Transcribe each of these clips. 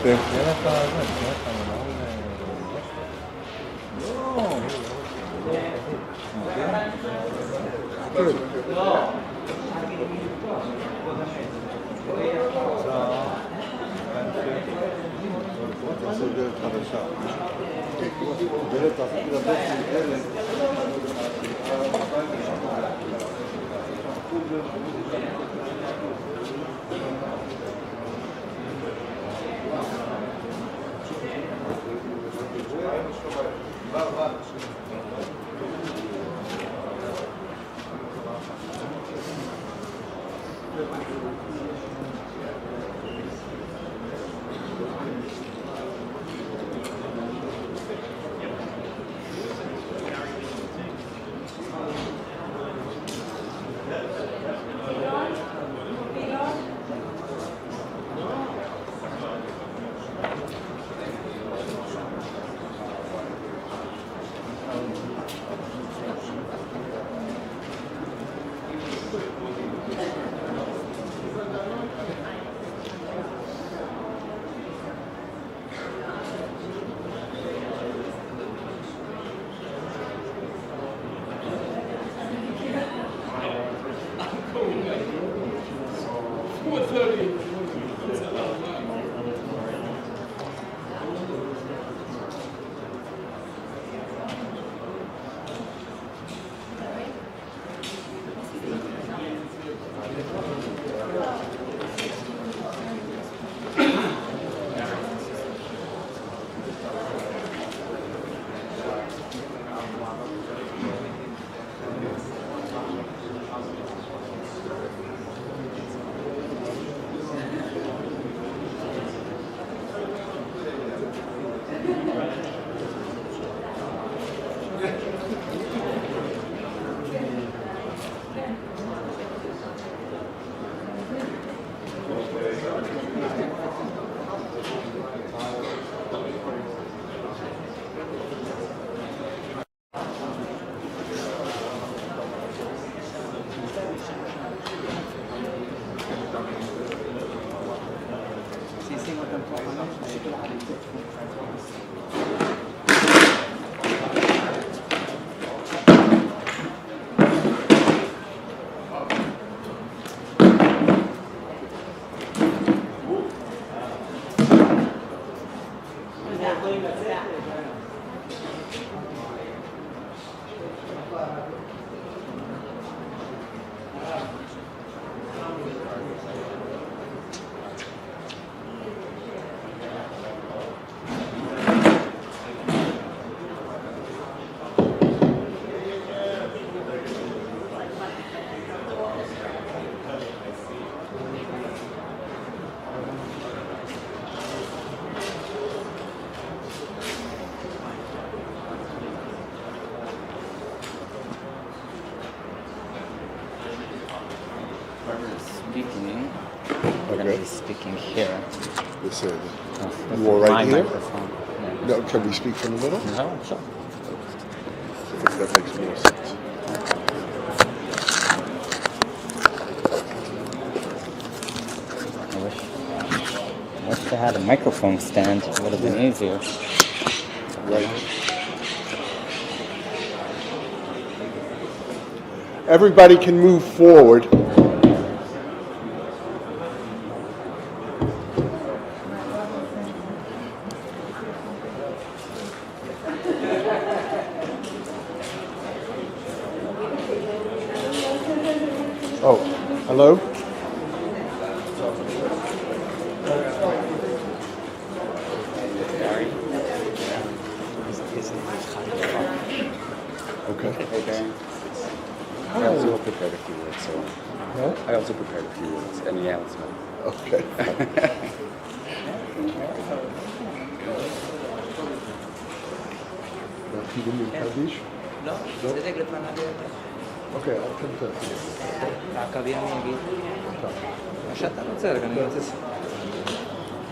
תהיה לך מנהול... לעשות דרך חדשה. דרך תעשי לדבר של אלה. Speaking here. This is. You all right here? Yeah. No, can we speak from the middle? No, sure. I think that makes more sense. I wish they had a microphone stand. It would have been easier. Right. Everybody can move forward. Oh, hello? Okay. Hey, Darren. I also prepared a few words, so... Huh? I also prepared a few words, and yeah, it's fine. Okay. לא, צדק לפניו. אוקיי, אל תנתן. רק אבי אני אגיד. מה שאתה רוצה, רק אני רוצה...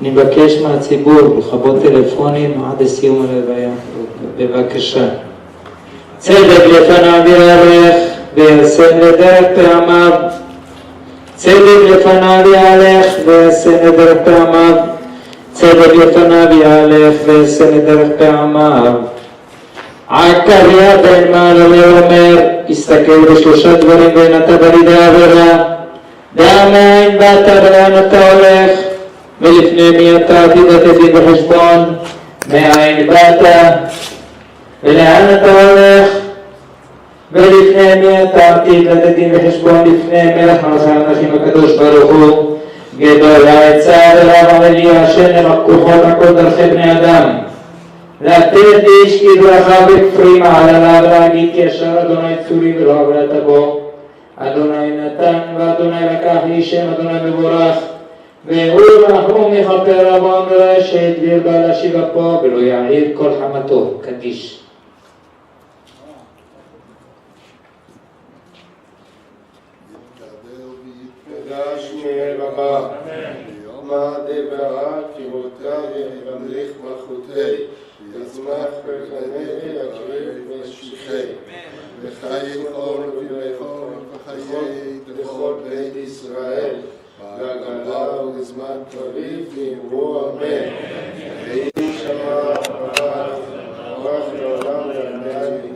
אני מבקש מהציבור לכבות טלפונים עד לסיום הלוויה. בבקשה. צדק לפניו יהלך וישם לדרך פעמיו. צדק לפניו יהלך וישם לדרך פעמיו. צדק לפניו יהלך ויעשה לדרך פעמיו. עקריה בן מעללי אומר, הסתכל בשלושה דברים ואין אתה בא לידי עבירה. דע מאין באת ולאן אתה הולך, ולפני מי אתה תיתן דין וחשבון, מאין באת ולאן אתה הולך, ולפני מי אתה תיתן דין וחשבון, לפני מלך מלכי המלכים הקדוש ברוך הוא. גדול העצה ורב עמלי השם למקוחות הכל דרכי בני אדם. לתת איש כדרכיו בכפרי מעלליו, להגיד כי ישר אדוני צורי ולא עברת בו. אדוני נתן ואדוני לקח, יהי שם אדוני מבורך. והוא רחום יכפר עוון ורשת, וירבה להשיב אפו ולא יעיר כל חמתו. קדיש. רבה, מה דברה כמותי ימליך מלכותי, יצמח בקנאי יקריב משיחי, וחיי חול ובכל וחיי לכל בית ישראל, והגלה ולזמן קריב ואמרו אמן. ויהי שמע ברוך לעולם יענני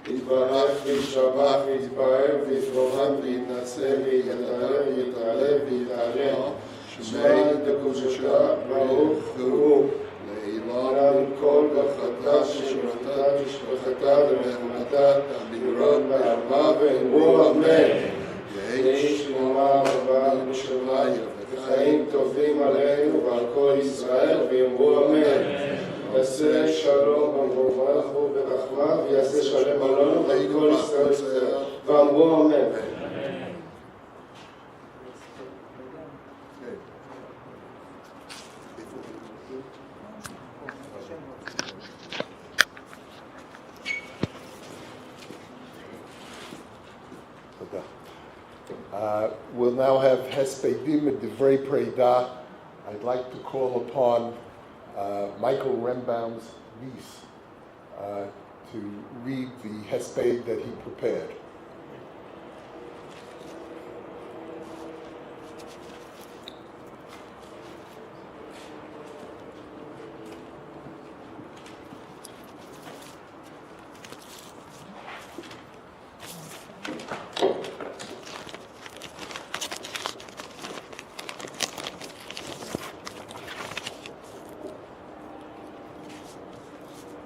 יתברך וישבח ויתפאר ויתרומם ויתנצל ויתעלה ויתעלה שמי דקודשך ברוך הוא לעילם כל ברכתה ששמרתה ושבחתה ומחמתה בנורות בערבה ואמרו אמן. יהי שלמה רבה בשמיים וחיים טובים עלינו ועל כל ישראל ואמרו אמן. יעשה שלום במרומך וברחמה ויעשה שלם עלינו ועל כל ישראל ואמרו אמן. We'll now have Hespedim and Divrei Preda. I'd like to call upon Michael Rembaum's niece to read the Hesped that he prepared.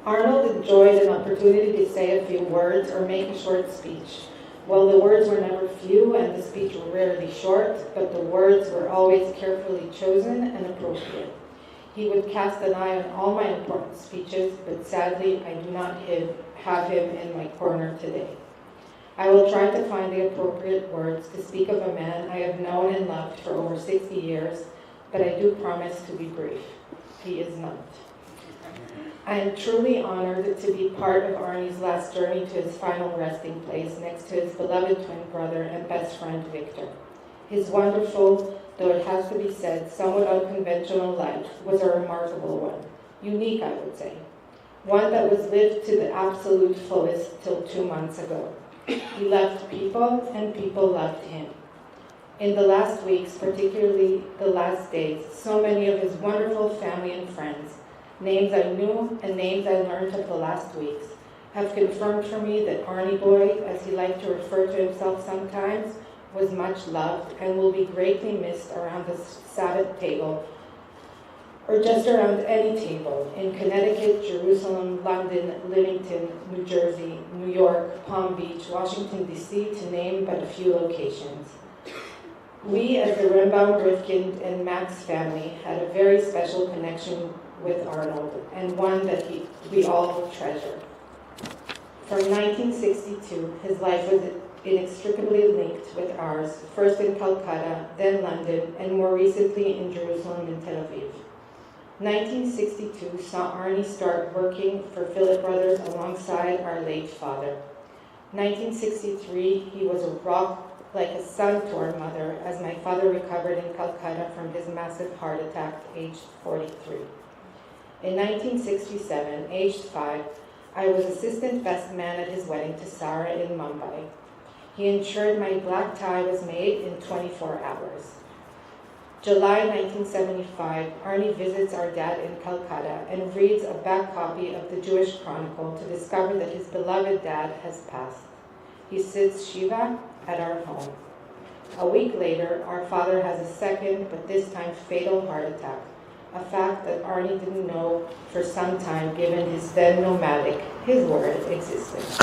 Arnold enjoyed an opportunity to say a few words or make a short speech. Well, the words were never few and the speech were rarely short, but the words were always carefully chosen and appropriate. He would cast an eye on all my important speeches, but sadly I do not have him in my corner today. I will try to find the appropriate words to speak of a man I have known and loved for over 60 years, but I do promise to be brief. He is not. I am truly honored to be part of Arnie's last journey to his final resting place next to his beloved twin brother and best friend Victor. His wonderful, though it has to be said, somewhat unconventional life was a remarkable one. Unique, I would say. One that was lived to the absolute fullest till 2 months ago. He loved people and people loved him. In the last weeks, particularly the last days, so many of his wonderful family and friends, names I knew and names I learned of the last weeks, have confirmed for me that Arnie Boy, as he liked to refer to himself sometimes, was much loved and will be greatly missed around the Sabbath table, or just around any table, in Connecticut, Jerusalem, London, Livingston, New Jersey, New York, Palm Beach, Washington, D.C., to name but a few locations. We, as the Rembaum, Rifkind, and Max family, had a very special connection with Arnold, and one that we all treasure. From 1962, his life was inextricably linked with ours, first in Calcutta, then London, and more recently in Jerusalem and Tel Aviv. 1962 saw Arnie start working for Philip Brothers alongside our late father. 1963, he was a rock like a son to our mother, as my father recovered in Calcutta from his massive heart attack, aged 43. In 1967, aged 5, I was assistant best man at his wedding to Sarah in Mumbai. He ensured my black tie was made in 24 hours. July 1975, Arnie visits our dad in Calcutta and reads a back copy of the Jewish Chronicle to discover that his beloved dad has passed. He sits Shiva at our home. A week later, our father has a second, but this time fatal heart attack, a fact that Arnie didn't know for some time given his then nomadic, his word, existence.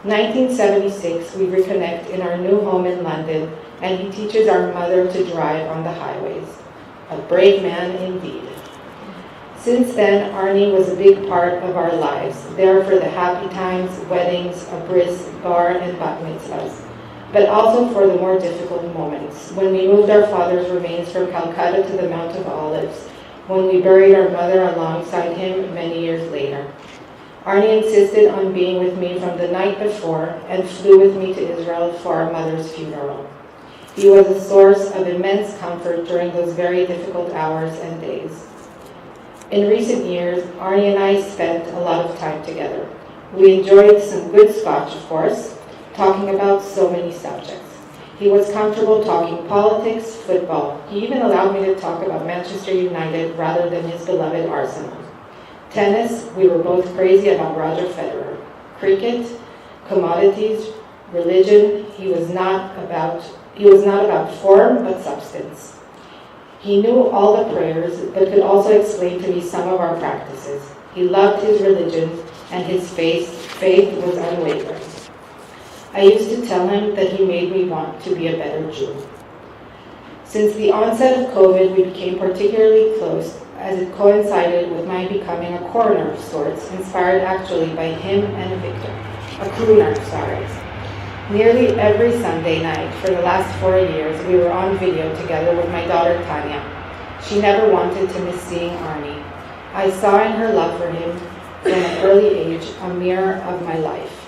1976, we reconnect in our new home in London, and he teaches our mother to drive on the highways. A brave man indeed. Since then, Arnie was a big part of our lives, there for the happy times, weddings, a bris, bar, and bat mitzvahs, but also for the more difficult moments, when we moved our father's remains from Calcutta to the Mount of Olives, when we buried our mother alongside him many years later. Arnie insisted on being with me from the night before and flew with me to Israel for our mother's funeral. He was a source of immense comfort during those very difficult hours and days. In recent years, Arnie and I spent a lot of time together. We enjoyed some good scotch, of course, talking about so many subjects. He was comfortable talking politics, football. He even allowed me to talk about Manchester United rather than his beloved Arsenal. Tennis, we were both crazy about Roger Federer. Cricket, commodities, religion, he was not about form, but substance. He knew all the prayers, but could also explain to me some of our practices. He loved his religion, and his faith was unwavering. I used to tell him that he made me want to be a better Jew. Since the onset of COVID, we became particularly close, as it coincided with my becoming a coroner of sorts, inspired actually by him and Victor, a crooner, sorry. Nearly every Sunday night for the last 4 years, we were on video together with my daughter Tanya. She never wanted to miss seeing Arnie. I saw in her love for him from an early age a mirror of my life.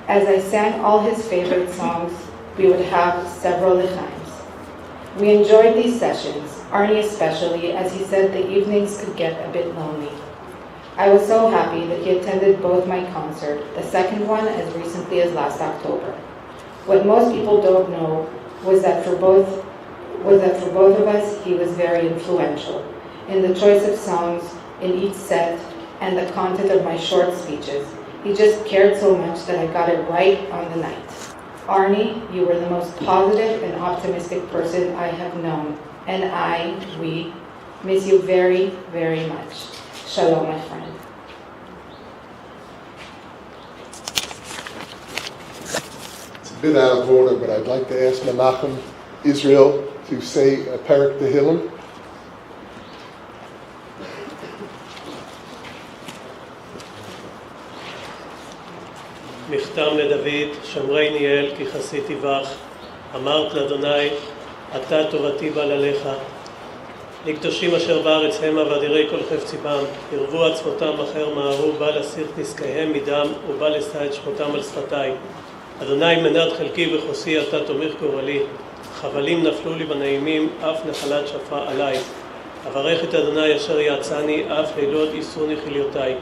As I sang all his favorite songs, we would have several times. We enjoyed these sessions, Arnie especially, as he said the evenings could get a bit lonely. I was so happy that he attended both my concert, the second one as recently as last October. What most people don't know was that for both of us, he was very influential in the choice of songs, in each set, and the content of my short speeches. He just cared so much that I got it right on the night. Arnie, you were the most positive and optimistic person I have known, and we miss you very, very much. Shalom, my friend. It's a bit out of order, but I'd like to ask Menachem Israel to say a Perek Tehillim. מכתם לדוד, שמרני אל כי חסיתי בך, אמרת לאדוני, אתה תורתי בעלליך. לקדושים אשר בארץ המה ואדירי כל חפציבם, ירבו עצמותם אחר מהרו, בא להסיר פסקיהם מדם, ובא לשא את שמותם על שפתי. אדוני מנד חלקי וחוסי, אתה תומך גורלי. חבלים נפלו לי בנעימים, אף נחלת שפע עלי. אברך את אדוני אשר יעצני, אף לילות ייסוני חיליותי.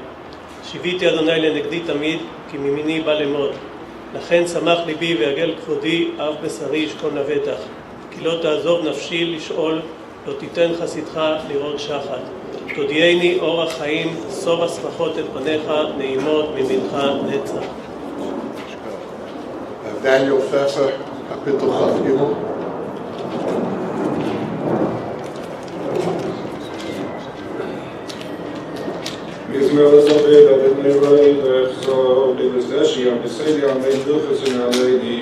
שיביתי אדוני לנגדי תמיד, כי ממיני בא למוד. לכן שמח ליבי ויגל כבודי, אף בשרי ישכון לבטח. כי לא תעזוב נפשי לשאול, לא תיתן חסידך לראות שחת. תודייני אור החיים, סוב השמחות את פניך, נעימות ממנך נצח. Daniel Pfeffer, Kapitel Chaf Gimel. מזמור לספר אבני רואי לחזור לבזדשי המסיידי עמי דוחס ונעליני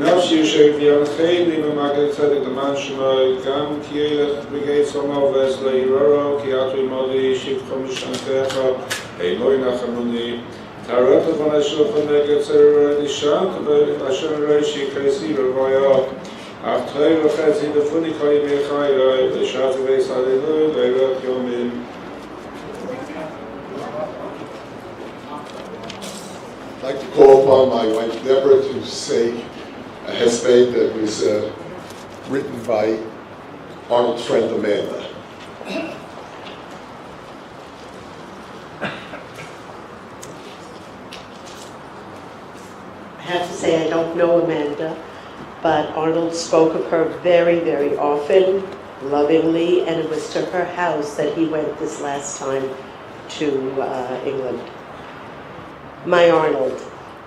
נפשי שגבי הנחייני ממגל צדק למען שמוי גם כי ילך בגי צומו ועזלה יררו כי עטוי מולי שבחו משנתך אלוהי נחמוני תערך לפני שלך נגד צרר נשן ואשר ראי שיקרסי רבויה אך תחי וחצי דפוני כל ימי חיי לשעת ובייס הללוי לילות יומים I'd like to call upon my wife Deborah to say a hesped that was written by Arnold's friend Amanda. I have to say I don't know Amanda, but Arnold spoke of her very, very often. lovingly, and it was to her house that he went this last time to England. My Arnold,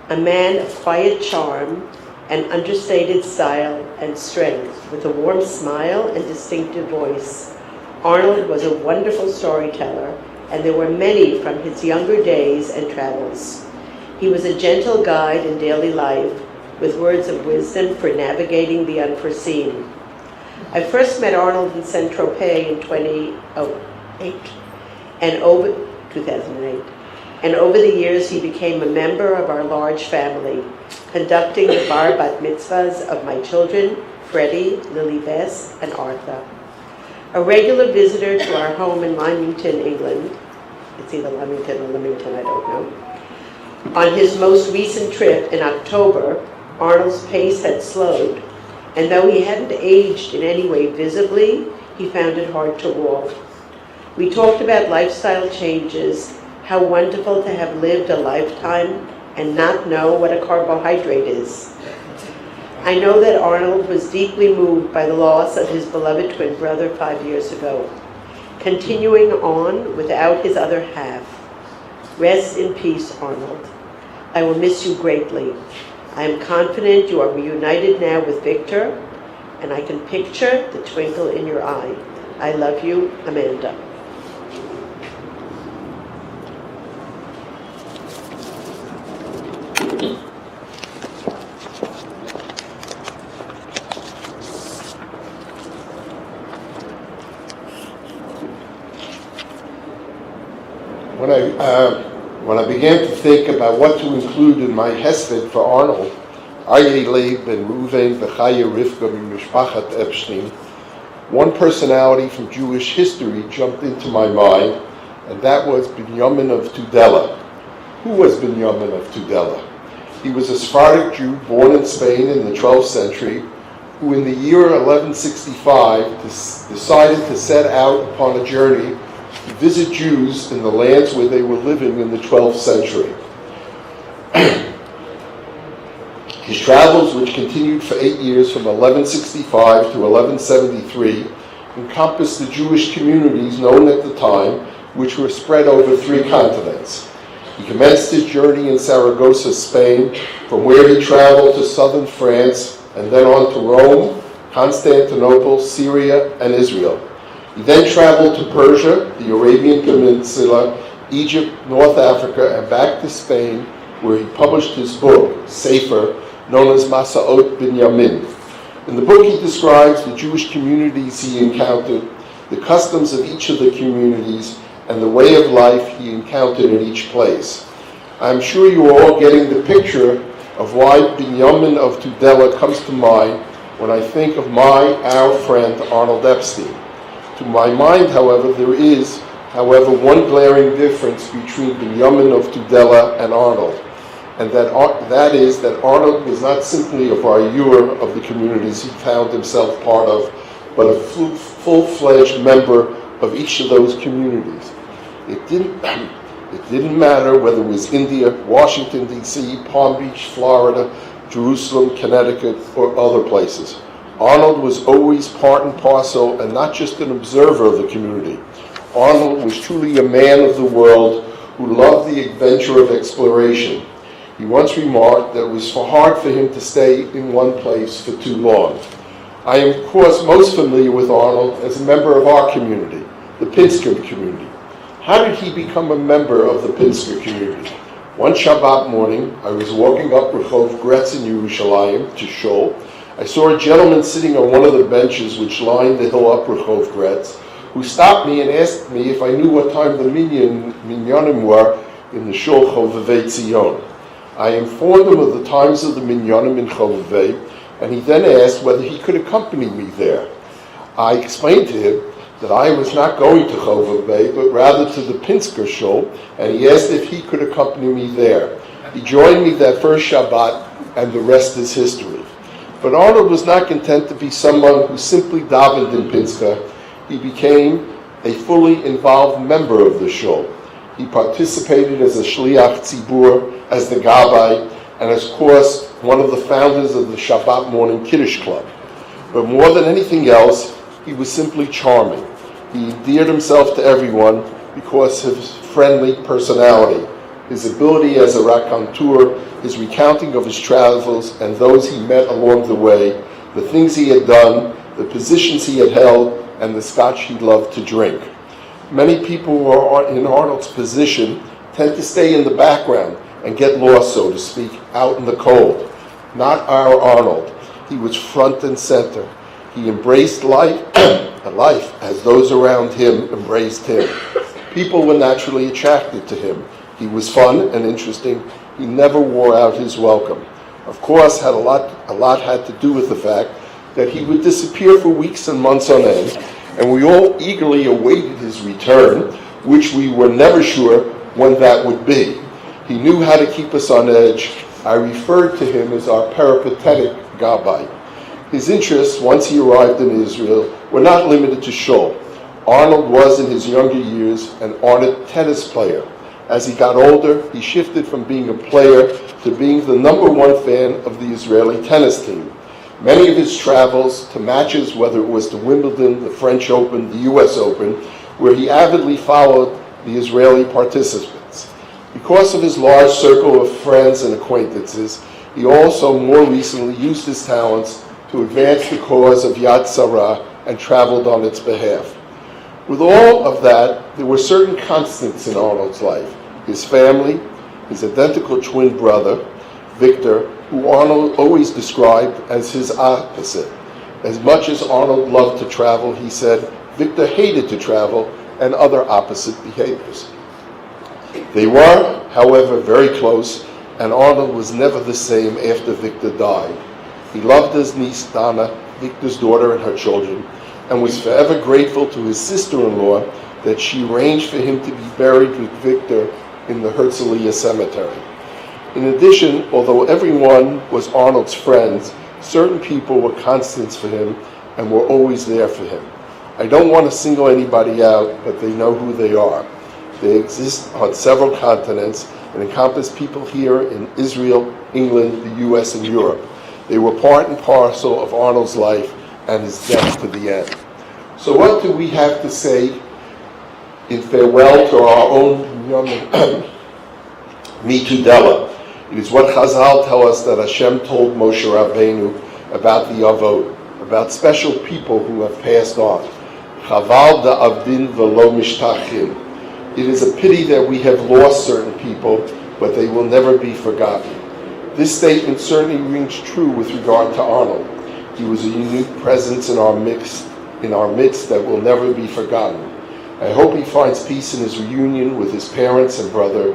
a man of quiet charm and understated style and strength, with a warm smile and distinctive voice. Arnold was a wonderful storyteller, and there were many from his younger days and travels. He was a gentle guide in daily life, with words of wisdom for navigating the unforeseen. I first met Arnold in Saint-Tropez in 2008, and over the years he became a member of our large family, conducting the bar bat mitzvahs of my children, Freddie, Lily Bess, and Arthur. A regular visitor to our home in Lymington, England, it's either Lymington or Leamington, I don't know. On his most recent trip in October, Arnold's pace had slowed, and though he hadn't aged in any way visibly, he found it hard to walk. We talked about lifestyle changes, how wonderful to have lived a lifetime and not know what a carbohydrate is. I know that Arnold was deeply moved by the loss of his beloved twin brother 5 years ago, continuing on without his other half. Rest in peace, Arnold. I will miss you greatly. I am confident you are reunited now with Victor, and I can picture the twinkle in your eye. I love you, Amanda. When I began to think about what to include in my hesped for Arnold, Arie, ben Reuven, וחיה, Rivka, mishpachat Epstein, one personality from Jewish history jumped into my mind, and that was Binyamin of Tudela. Who was Binyamin of Tudela? He was a Sephardic Jew born in Spain in the 12th century, who in the year 1165 decided to set out upon a journey to visit Jews in the lands where they were living in the 12th century. His travels, which continued for 8 years from 1165 to 1173, encompassed the Jewish communities known at the time, which were spread over 3 continents. He commenced his journey in Saragossa, Spain, from where he traveled to southern France and then on to Rome, Constantinople, Syria, and Israel. He then traveled to Persia, the Arabian Peninsula, Egypt, North Africa, and back to Spain, where he published his book, Sefer, known as Masaot Binyamin. In the book, he describes the Jewish communities he encountered, the customs of each of the communities, and the way of life he encountered in each place. I'm sure you are all getting the picture of why Binyamin of Tudela comes to mind when I think of our friend Arnold Epstein. To my mind, however, there is, one glaring difference between Binyamin of Tudela and Arnold, and that is that Arnold was not simply a varur of the communities he found himself part of, but a full-fledged member of each of those communities. It didn't matter whether it was India, Washington, D.C., Palm Beach, Florida, Jerusalem, Connecticut, or other places. Arnold was always part and parcel and not just an observer of the community. Arnold was truly a man of the world who loved the adventure of exploration. He once remarked that it was hard for him to stay in one place for too long. I am, of course, most familiar with Arnold as a member of our community, the Pinsker community. How did he become a member of the Pinsker community? One Shabbat morning, I was walking up Rehov Gretz in Yerushalayim to Shul. I saw a gentleman sitting on one of the benches which lined the hill up Rehov Gretz, who stopped me and asked me if I knew what time the minyanim were in the Shul Chovevei Tzion. I informed him of the times of the minyanim in Chovevei, and he then asked whether he could accompany me there. I explained to him that I was not going to Chovevei, but rather to the Pinsker Shul, and he asked if he could accompany me there. He joined me that first Shabbat, and the rest is history. But Arnold was not content to be someone who simply davened in Pinsker. He became a fully involved member of the Shul. He participated as a Shliach Tzibur, as the Gabbai, and as, of course, one of the founders of the Shabbat Morning Kiddush Club. But more than anything else, He was simply charming. He endeared himself to everyone because of his friendly personality, his ability as a raconteur, his recounting of his travels and those he met along the way, the things he had done, the positions he had held, and the scotch he loved to drink. Many people who are in Arnold's position tend to stay in the background and get lost, so to speak, out in the cold. Not our Arnold. He was front and center. He embraced life as those around him embraced him. People were naturally attracted to him. He was fun and interesting. He never wore out his welcome. Of course, a lot had to do with the fact that he would disappear for weeks and months on end, and we all eagerly awaited his return, which we were never sure when that would be. He knew how to keep us on edge. I referred to him as our peripatetic Gabbai. His interests, once he arrived in Israel, were not limited to shul. Arnold was, in his younger years, an ardent tennis player. As he got older, he shifted from being a player to being the #1 fan of the Israeli tennis team. Many of his travels to matches, whether it was to Wimbledon, the French Open, the US Open, where he avidly followed the Israeli participants. Because of his large circle of friends and acquaintances, he also more recently used his talents to advance the cause of Yad Sarah and traveled on its behalf. With all of that, there were certain constants in Arnold's life. His family, his identical twin brother, Victor, who Arnold always described as his opposite. As much as Arnold loved to travel, he said, Victor hated to travel and other opposite behaviors. They were, however, very close, and Arnold was never the same after Victor died. He loved his niece Donna, Victor's daughter, and her children, and was forever grateful to his sister-in-law that she arranged for him to be buried with Victor in the Herzliya cemetery. In addition, although everyone was Arnold's friends, certain people were constants for him and were always there for him. I don't want to single anybody out, but they know who they are. They exist on several continents and encompass people here in Israel, England, the US, and Europe. They were part and parcel of Arnold's life and his death to the end. So what do we have to say in farewell to our own young Mitudela? It is what Chazal tell us that Hashem told Moshe Rabbeinu about the Avot, about special people who have passed on. Chaval da'avdin v'lo mishtachim. It is a pity that we have lost certain people, but they will never be forgotten. This statement certainly rings true with regard to Arnold. He was a unique presence in our midst that will never be forgotten. I hope he finds peace in his reunion with his parents and brother,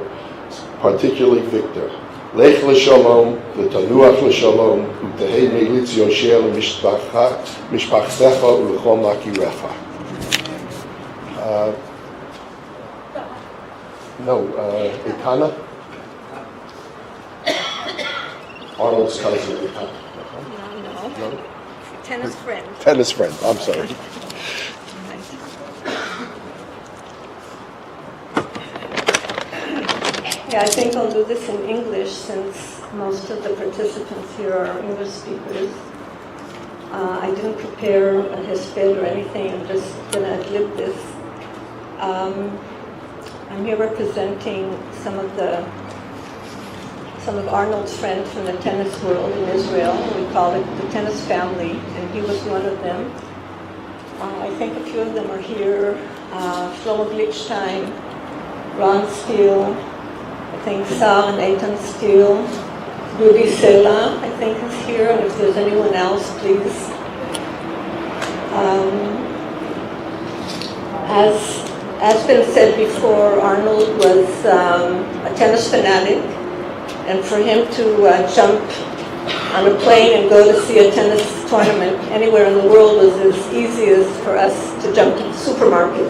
particularly Victor. Lech l'shalom, v'tanuach l'shalom, u'tehei meilitz yosher l'mishpachtecha u'l'chol makirecha. Etana? Arnold's cousin, Etana. No? Tennis friend. Tennis friend, I'm sorry. Yeah, I think I'll do this in English since most of the participants here are English speakers. I didn't prepare a hesped or anything, I'm just going to adlib this. I'm here representing some of Arnold's friends from the tennis world in Israel. We call it the tennis family, and he was one of them. I think a few of them are here. Shlomo Glickstein, Ron Steele, I think Sal and Eitan Steele, Rudy Sela, I think is here, and if there's anyone else, please. As been said before, Arnold was a tennis fanatic, and for him to jump on a plane and go to see a tennis tournament anywhere in the world was as easy as for us to jump to the supermarket.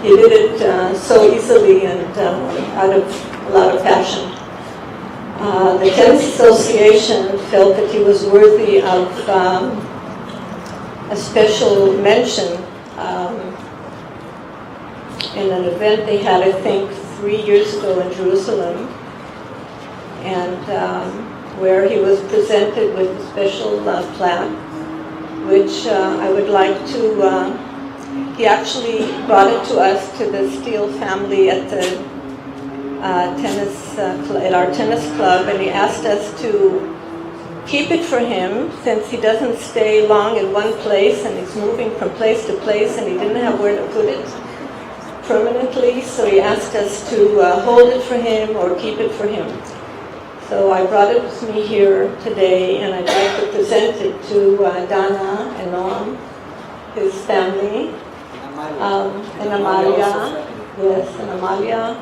He did it so easily and out of a lot of passion. The Tennis Association felt that he was worthy of a special mention in an event they had, I think, 3 years ago in Jerusalem, and where he was presented with a special plaque which I would like to, he actually brought it to us, to the Steele family at the at our tennis club, and he asked us to keep it for him since he doesn't stay long in one place and he's moving from place to place and he didn't have where to put it permanently, so he asked us to hold it for him or keep it for him. So I brought it with me here today, and I'd like to present it to Dana and Noam, his family, and Amalia, yes, and Amalia.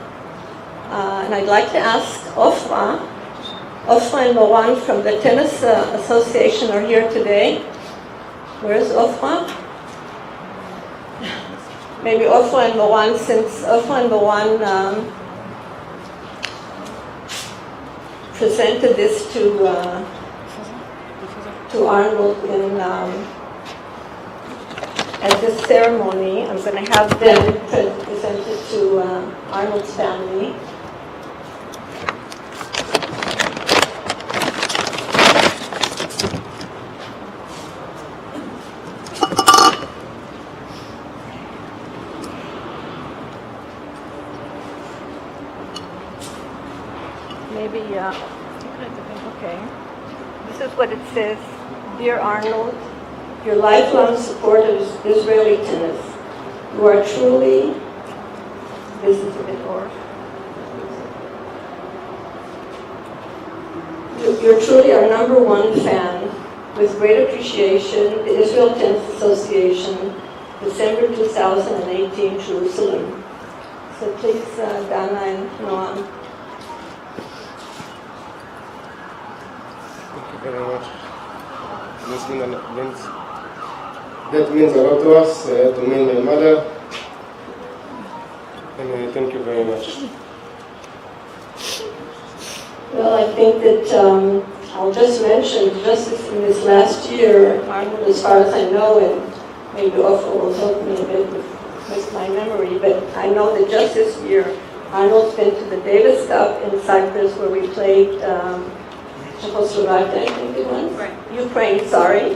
And I'd like to ask Ofra and Moran from the Tennis Association are here today. Where's Ofra? Maybe Ofra and Moran, since Ofra and Moran presented this to Arnold at this ceremony. I'm going to have them present it to Arnold's family. Maybe, okay. This is what it says. Dear Arnold, your lifelong support of Israeli tennis. You are truly, this is a bit off. You're truly our #1 fan. With great appreciation, the Israel Tennis Association, December 2018, Jerusalem. So please, Dana and Noam. Very much. That means a lot to us, to me and my mother, and thank you very much. Well, I think that I'll just mention, just in this last year, Arnold, as far as I know, and maybe Ofra will help me a bit with my memory, but I know that just this year, Arnold's been to the Davis Cup in Cyprus where we played Czechoslovakia, I think it was. Right. Ukraine, sorry.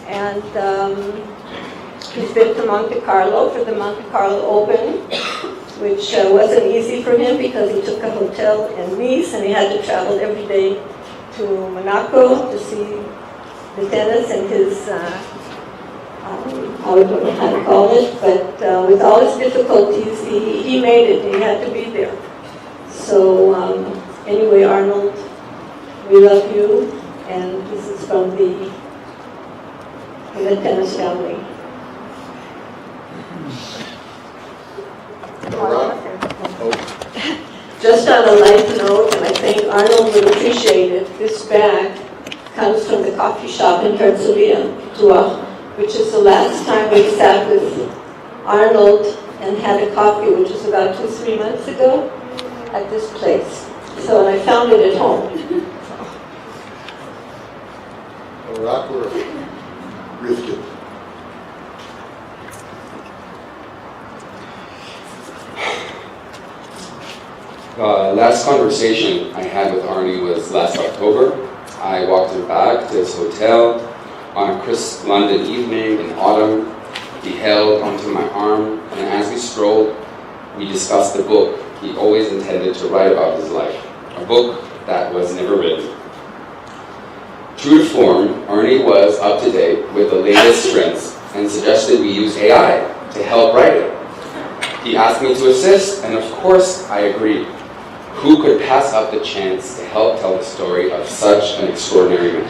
And he's been to Monte Carlo for the Monte Carlo Open, which wasn't easy for him because he took a hotel in Nice and he had to travel every day to Monaco to see the tennis and his, I don't know how to call it, but with all his difficulties, he made it. He had to be there. So anyway, Arnold, we love you, and this is from the tennis family. Just on a light note, and I think Arnold would appreciate it, this bag comes from the coffee shop in Herzliya, which is the last time we sat with Arnold and had a coffee, which was about 2-3 months ago, at this place. So, and I found it at home. Rock or biscuit? Last conversation I had with Arnie was last October. I walked him back to his hotel on a crisp London evening in autumn. He held onto my arm, and as we strolled, we discussed the book he always intended to write about his life, a book that was never written. True to form, Arnie was up to date with the latest trends and suggested we use AI to help write it. He asked me to assist, and of course I agreed. Who could pass up the chance to help tell the story of such an extraordinary man?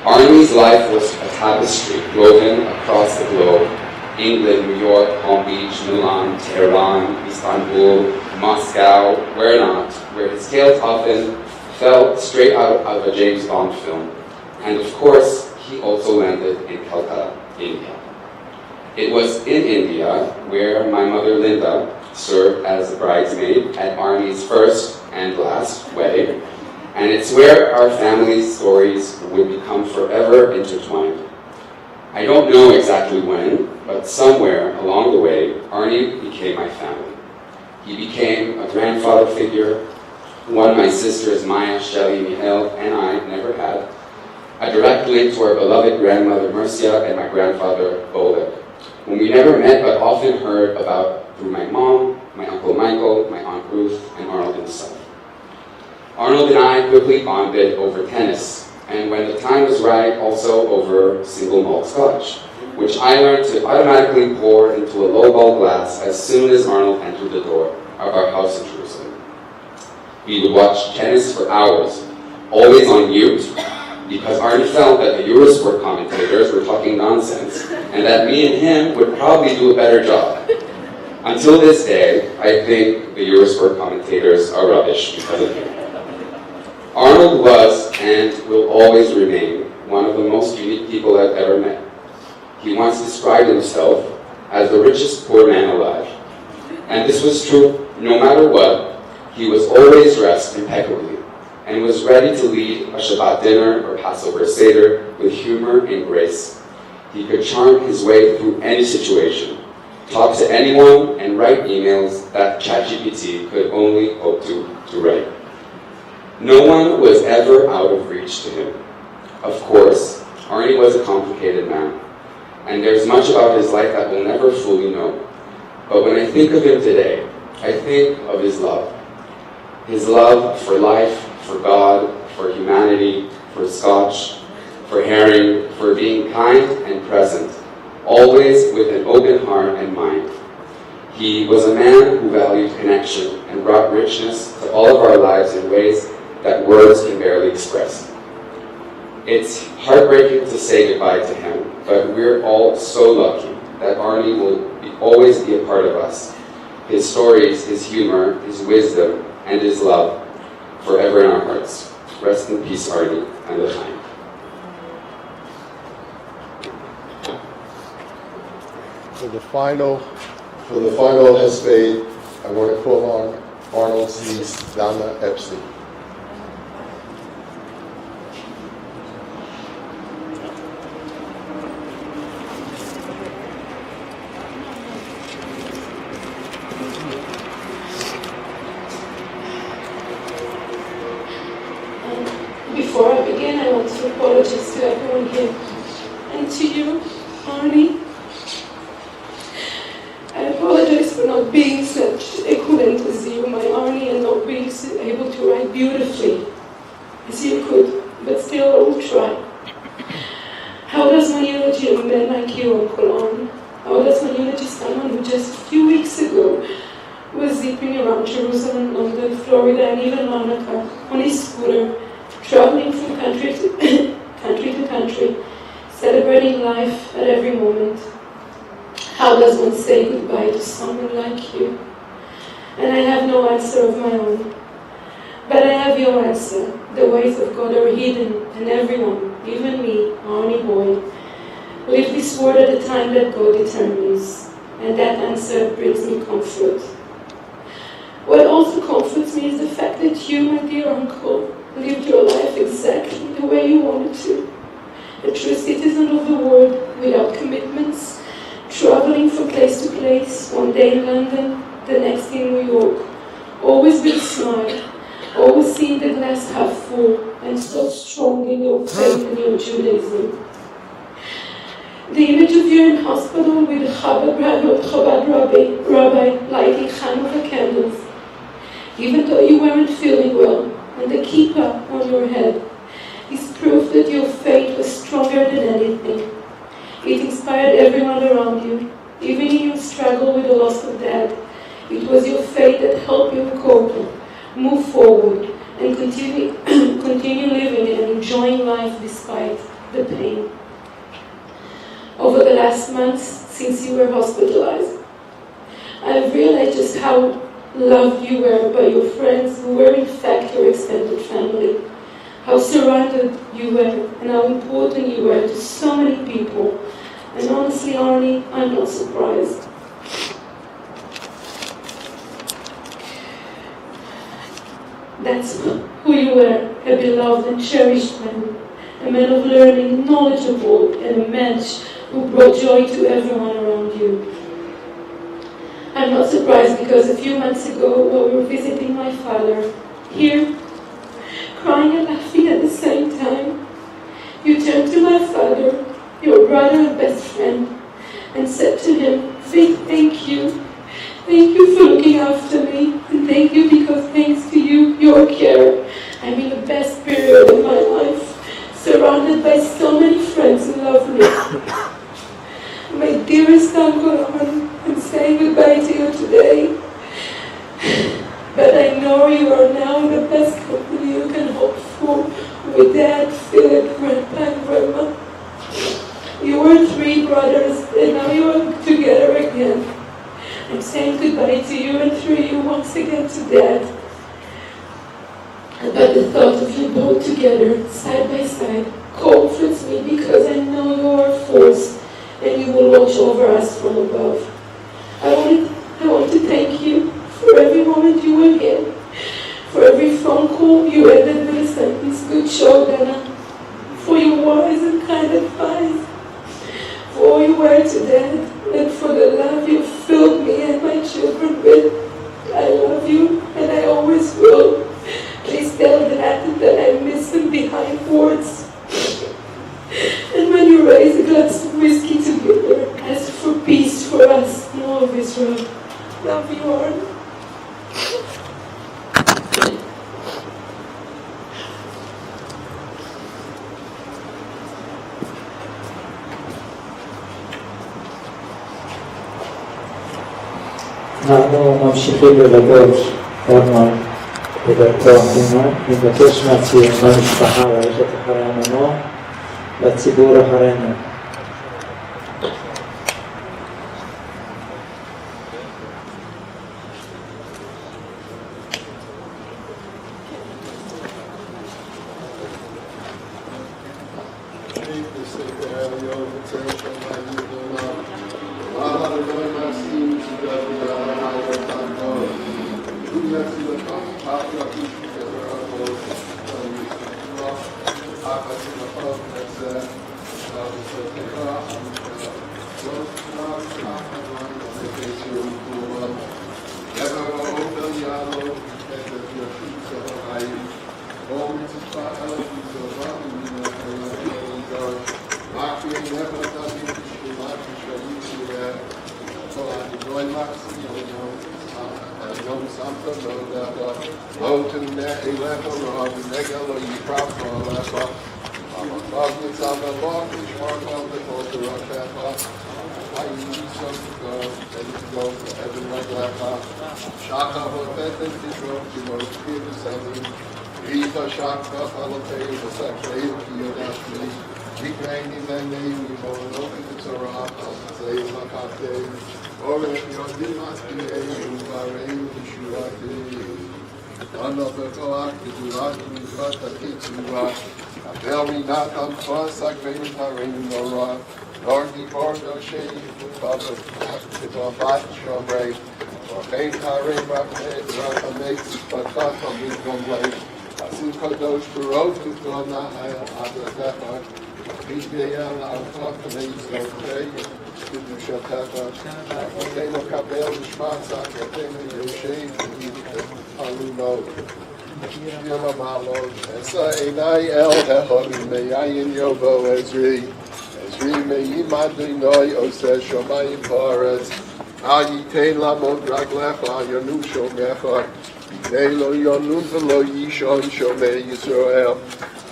Arnie's life was a tapestry woven across the globe. England, New York, Palm Beach, Milan, Tehran, Istanbul, Moscow, where not, where his tales often fell straight out of a James Bond film. And of course, he also landed in Calcutta, India. It was in India where my mother Linda served as a bridesmaid at Arnie's first and last wedding, and it's where our family's stories would become forever intertwined. I don't know exactly when, but somewhere along the way, Arnie became my family. He became a grandfather figure, one my sisters Maya, Shelley, Mihail, and I never had, a direct link to our beloved grandmother Mercia and my grandfather Oleg, whom we never met but often heard about through my mom, my Uncle Michael, my Aunt Ruth, and Arnold himself. Arnold and I quickly bonded over tennis, and when the time was right, also over single malt scotch, which I learned to automatically pour into a lowball glass as soon as Arnold entered the door of our house in Jerusalem. We would watch tennis for hours, always on mute, because Arnie felt that the Eurosport commentators were talking nonsense, and that me and him would probably do a better job. Until this day, I think the Eurosport commentators are rubbish because of him. Arnold was and will always remain one of the most unique people I've ever met. He once described himself as the richest poor man alive. And this was true no matter what. He was always dressed impeccably and was ready to lead a Shabbat dinner or Passover Seder with humor and grace. He could charm his way through any situation, talk to anyone, and write emails that ChatGPT could only hope to write. No one was ever out of reach to him. Of course, Arnie was a complicated man, and there's much about his life that we'll never fully know. But when I think of him today, I think of his love. His love for life, for God, for humanity, for Scotch, for herring, for being kind and present, always with an open heart and mind. He was a man who valued connection and brought richness to all of our lives in ways that words can barely express. It's heartbreaking to say goodbye to him, but we're all so lucky that Arnie will always be a part of us. His stories, his humor, his wisdom, and his love, forever in our hearts. Rest in peace, Arnie, and l'chaim. For the final hesped, I want to call on Arnold's niece, Dana Epstein. Before I begin, I want to apologize to everyone here and to you, Arnie. I apologize for not being such excellent as you, my Arnie, and not being able to write beautifully as you could, but still I will try. How does my eulogy of a man like you, Uncle Arnie? How does my eulogy someone who just a few weeks ago was zipping around Jerusalem, London, Florida, and even Monaco on his scooter, traveling from country to country, celebrating life at every moment? How does one say goodbye to someone like you? And I have no answer of my own. But I have your answer. The ways of God are hidden, and everyone, even me, Arnie boy, live this world at the time that God determines. And that answer brings me comfort. What also comforts me is the fact that you, my dear uncle, lived your life exactly the way you wanted to. A true citizen of the world, without commitments, traveling from place to place, one day in London, the next in New York, always with a smile, always seeing the glass half full, and so strong in your faith and your Judaism. The image of you in hospital with a Chabad rabbi lighting Hanukkah candles, even though you weren't feeling well, and the kippah on your head, is proof that your faith was stronger than anything. It inspired everyone around you, even in your struggle with the loss of dad. It was your faith that helped you cope, move forward, and continue living and enjoying life despite the pain. Over the last months, since you were hospitalized, I have realized just how loved you were by your friends who were in fact your extended family, how surrounded you were, and how important you were to so many people. And honestly, Arnie, I'm not surprised. That's who you were, a beloved and cherished man, a man of learning, knowledgeable, and a man who brought joy to everyone around you. I'm not surprised because a few months ago, while we were visiting my father, here, crying and laughing at the same time, you to him, say thank you. Thank you for looking after me, and thank you because thanks to you, your care, I'm in the best period of my life, surrounded by so many friends who love me. My dearest Uncle Roman, I'm saying goodbye to you today, but I know you are now in the best company you can hope for with Dad, Philip, Grandpa, and Grandma. You were 3 brothers, and now you are together again. I'm saying goodbye to you and through you once again to Dad. But the thought of you both together, side by side, comforts me because I know you are a force and you will watch over us from above. I want to thank you for every moment you were here, for every phone call you ended with a sentence, good show, Dana, for your wise and kind advice, for all you were to Dad, and for the love you filled me and my children with. I love you, and I always will. Please tell Dad that I miss him behind words. And when you raise a glass of whiskey together, ask for peace for us in all of Israel. Love you, Arnold. אנחנו ממשיכים לבדות ארנולד בדרכו האחרונה. נבקש מהצעירים במשפחה ללכת אחרי המנוח לציבור אחרינו.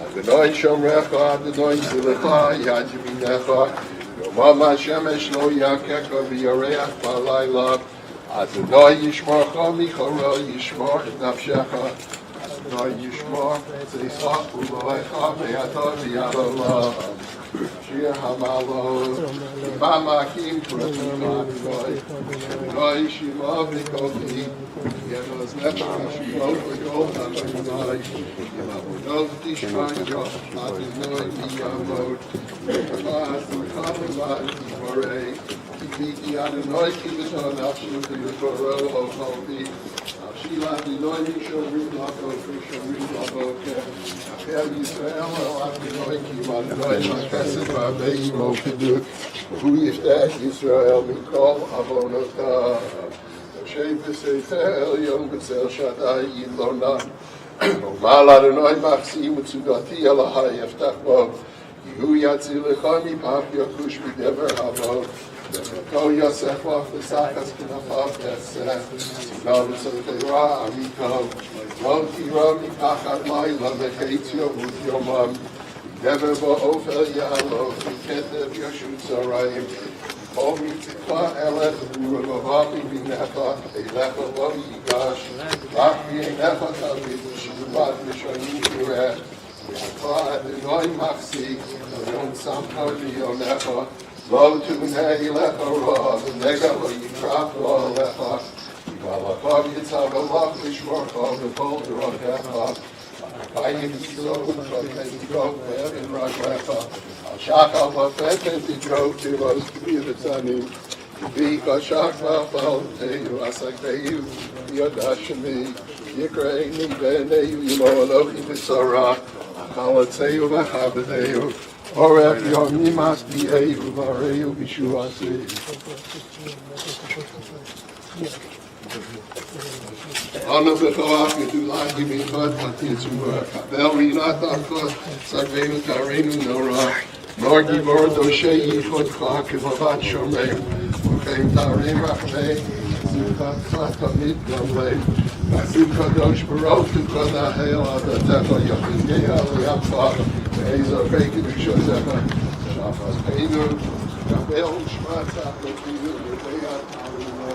Adonai Shomrecha, Adonai Zilecha, Yad Yaminecha, Yomam HaShemesh Lo Yakecha V'Yareach B'Layla, Adonai Yishmarcha Michora Yishmar Et Nafshecha, Adonai Yishmar Tzeicha U'Lohecha Me'ata V'Yad Shir HaMalot, Imam Hakim Pratika Adonai, Adonai Shima V'Kovi, Yenos Nefesh Shimot V'Kol Adonai, Yemavonov Tishmanja, Adonai Miyamot, Yemaz V'Kamavat Yivarei, Kibiki Adonai Kiviton Nafshu V'Yukoro Ochovi, Nafshila Adonai Mishomrim Lako V'Shomrim Laboke, Acher Yisrael Adonai Kimadonai Chesed V'Avei Mokiduk, Hu Yiftach Yisrael Mikol Avonotav, Hashem V'Sefer Elyon B'Tzel Shaddai Yilonah, Omal Adonai Machsi U'Tzudati Elahai Yeftach Bo, Yehu Yatzilecha Mipach Yakush B'Dever Havo, Go Yosef off the Sakas Kinafav, that's Notice of the Ra, Amiko, Roti Rami Kachat Laila, the Ketio, with your mom, Never Bo Ophel Yalo, Ketev Yashut Zarayim, Omi Tikva Elef, Ravavi Binefa, Elefa Lovi Yigash, Rakbi Nefa Tavi, Shubat Mishani Kireh, Yakla Adonai Machsi, Yon Samkodi Yonefa, Lo to Nei Lefa Ra, the Nega Lo Yitraf Lo Lefa, Yivalakov Yitzhak Allah Mishmorcha, the Boulder of Hefa, Kayim Yiso, Kayim Yiso, in Rajlefa, Shachal Vafet, the drove to those Kibitzanim, Vika Shachal Valteyu, Asakteyu, Yodashimi, Yikrei Nibeneyu, Yimolochi Visara, Kalatseyu Vahabadeyu, Oref Yomimas Bieyu, Vareyu Vishuasi. Anna Bechoach, Gedulagi Michot, Patizua, Kabel Rinata Kot, Sagvenu Tarenu Nora, Norgi Bordo Shei, Kot Klak, Vavat Shomei, Ukeim Tarim Rachmei, Zimkat Klatamid Gamlei, Asim Kadosh Baroch, Tukona Hail, Adatefa, Yochingea, Liafa, Ezer Beki Vishosefa, Shafas Peinu, Kabel Shmata, Lekidu, Rebea, Tarino,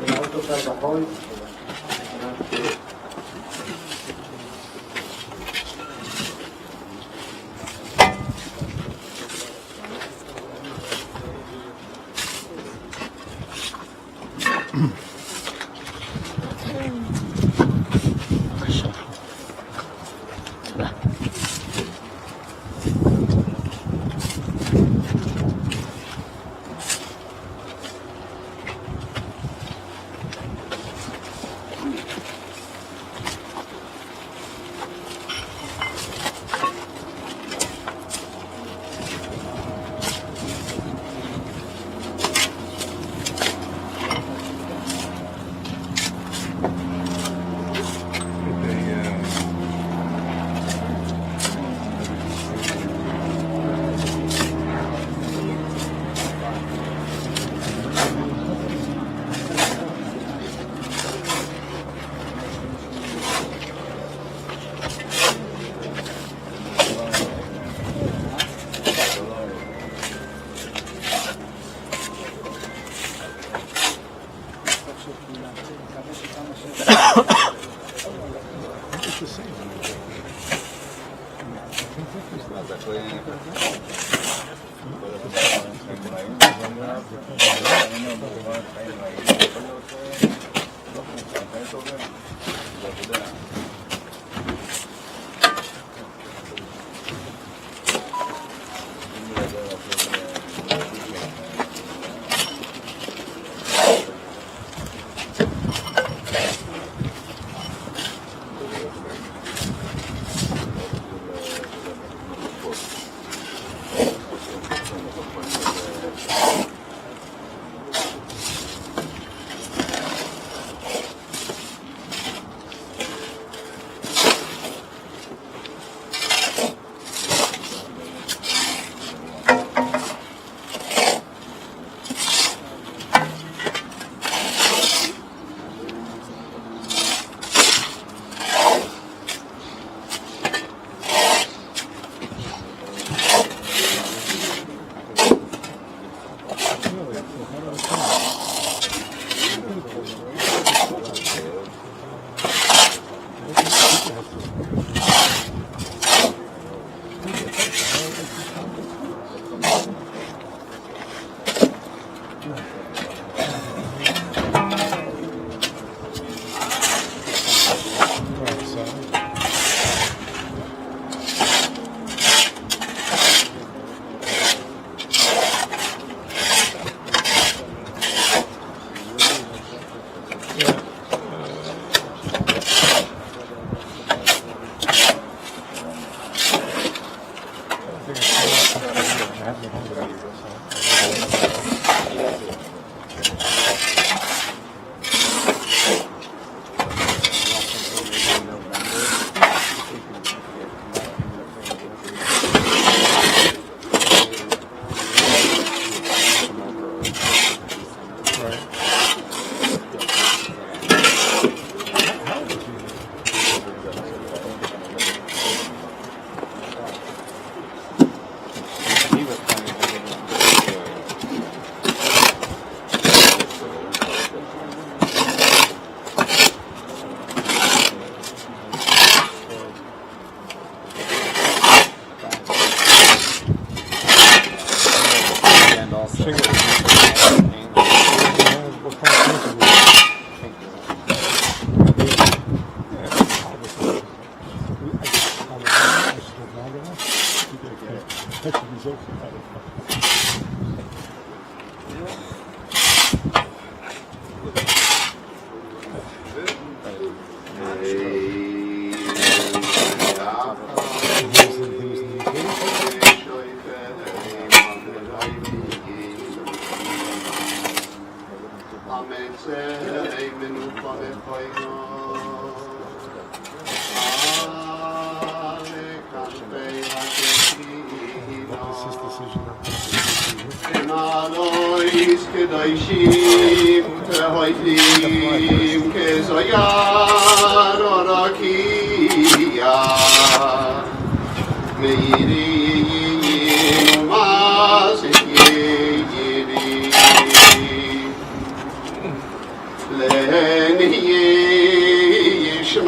Auto está bajón.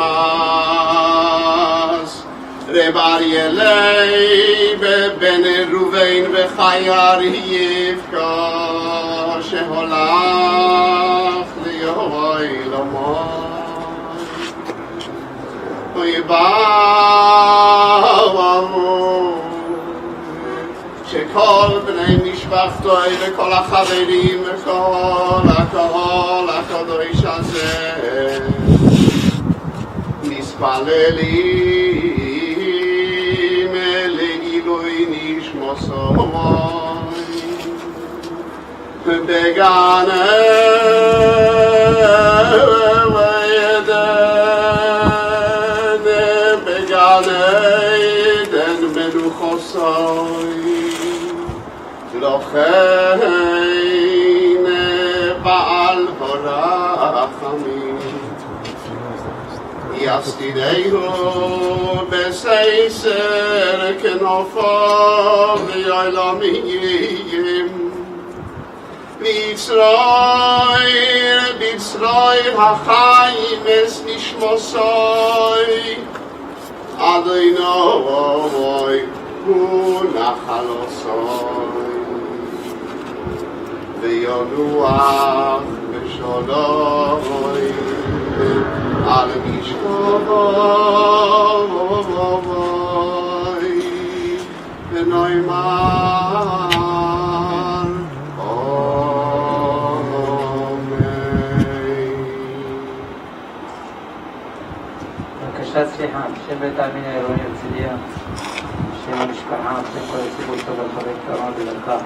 mas רב אריה בן ראובן וחיה רבקה שהולך לעולמו ויבואו שכל בני משפחתו וכל החברים וכל הקהל הקדוש הזה מתפללים לעילוי נשמתו בגן עדן מנוחוסוי לכן בעל הרחמים יסתירהו בסייסר כנופו ויעלמים ביצרוי החיים אס נשמוסוי אדוני הוא נחלוסוי וינוח בשלוי על משכבוי ונאמר בקשת סליחה, בשם בית העלמין העירוני הרצליה, בשם המשפחה, בשם כל הציבור טוב על חבר קרון ולקח,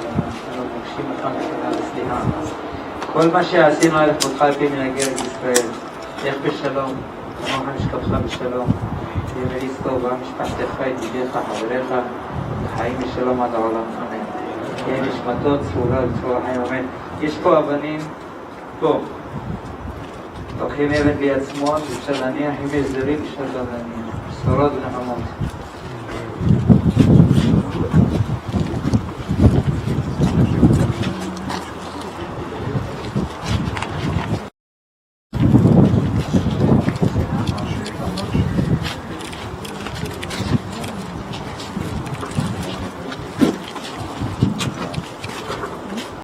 אנו מבקשים לך נכונה לסליחה. כל מה שעשינו על לכבודך על פי מנהגי ארץ ישראל, לך בשלום, תמוך משכבך בשלום, תהיה מליץ טובה, משפחתך, ידידיך, חבריך, חיים בשלום עד העולם, אמן. תהיה נשמתו צרורה לצרור החיים, אמן. יש פה אבנים, פה. לוקחים אבן ביד שמאל, אפשר להניח, אם יש זרים אפשר גם להניח. בשורות ונחמות.